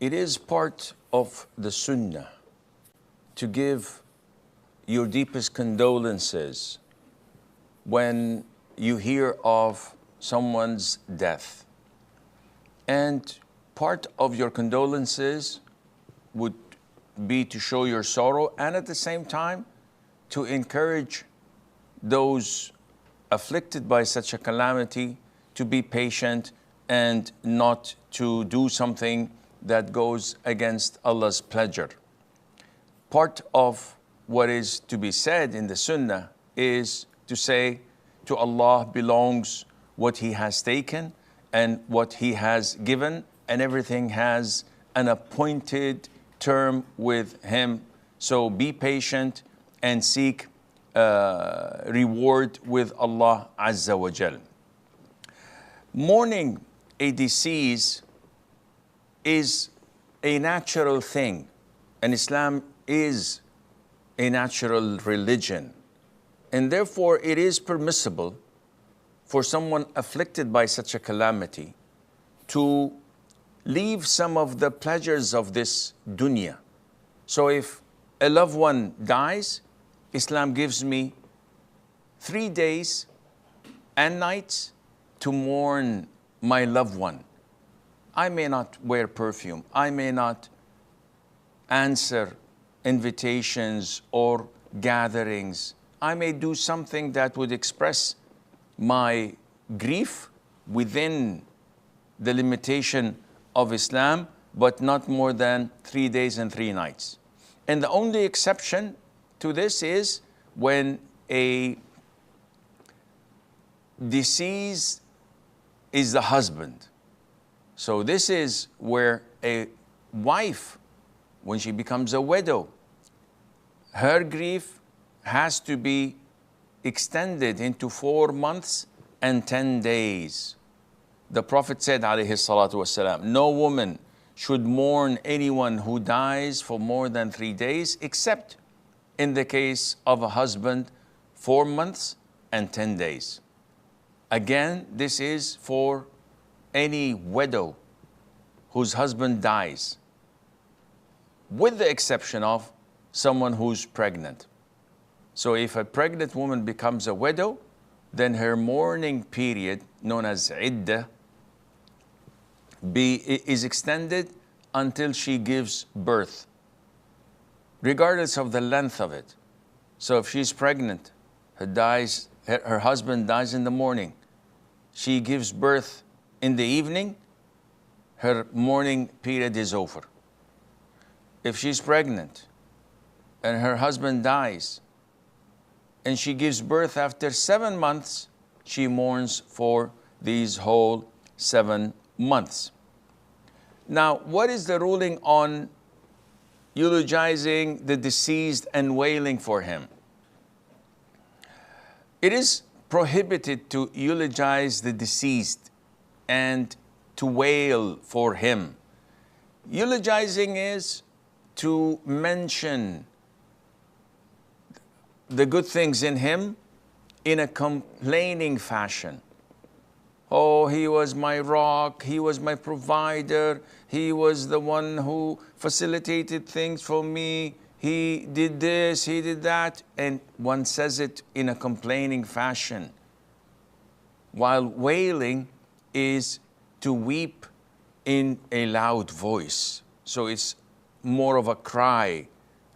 It is part of the Sunnah to give your deepest condolences when you hear of someone's death. And part of your condolences would be to show your sorrow, and at the same time to encourage those afflicted by such a calamity to be patient and not to do something that goes against Allah's pleasure. Part of what is to be said in the Sunnah is to say, to Allah belongs what He has taken and what He has given, and everything has an appointed term with Him. So be patient and seek reward with Allah Azza wa Jal. Mourning a decease is a natural thing, and Islam is a natural religion, and therefore it is permissible for someone afflicted by such a calamity to leave some of the pleasures of this dunya. So if a loved one dies, Islam gives me 3 days and nights to mourn my loved one. I may not wear perfume, I may not answer invitations or gatherings. I may do something that would express my grief within the limitation of Islam, but not more than 3 days and 3 nights. And the only exception to this is when a deceased is the husband. So this is where a wife, when she becomes a widow, her grief has to be extended into 4 months and 10 days. The Prophet said, alayhi salatu wasalam, no woman should mourn anyone who dies for more than 3 days, except in the case of a husband, 4 months and 10 days. Again, this is for any widow whose husband dies, with the exception of someone who's pregnant. So if a pregnant woman becomes a widow, then her mourning period, known as iddah, is extended until she gives birth, regardless of the length of it. So if she's pregnant, her husband dies in the morning, she gives birth in the evening, her mourning period is over. If she's pregnant and her husband dies and she gives birth after 7 months, she mourns for these whole 7 months. Now, what is the ruling on eulogizing the deceased and wailing for him? It is prohibited to eulogize the deceased and to wail for him. Eulogizing is to mention the good things in him in a complaining fashion. Oh, he was my rock, he was my provider, he was the one who facilitated things for me, he did this, he did that, and one says it in a complaining fashion. While wailing is to weep in a loud voice. So it's more of a cry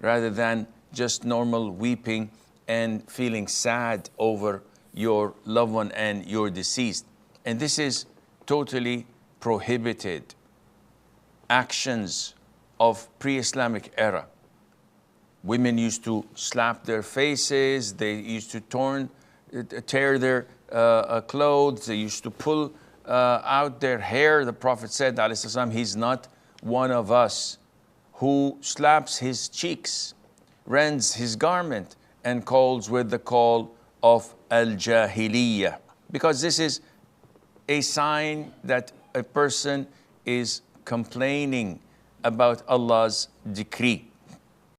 rather than just normal weeping and feeling sad over your loved one and your deceased. And this is totally prohibited. Actions of pre-Islamic era. Women used to slap their faces, they used to tear their clothes, they used to pull out their hair. The Prophet said, alayhi salam, he's not one of us who slaps his cheeks, rends his garment, and calls with the call of al-jahiliyyah. Because this is a sign that a person is complaining about Allah's decree.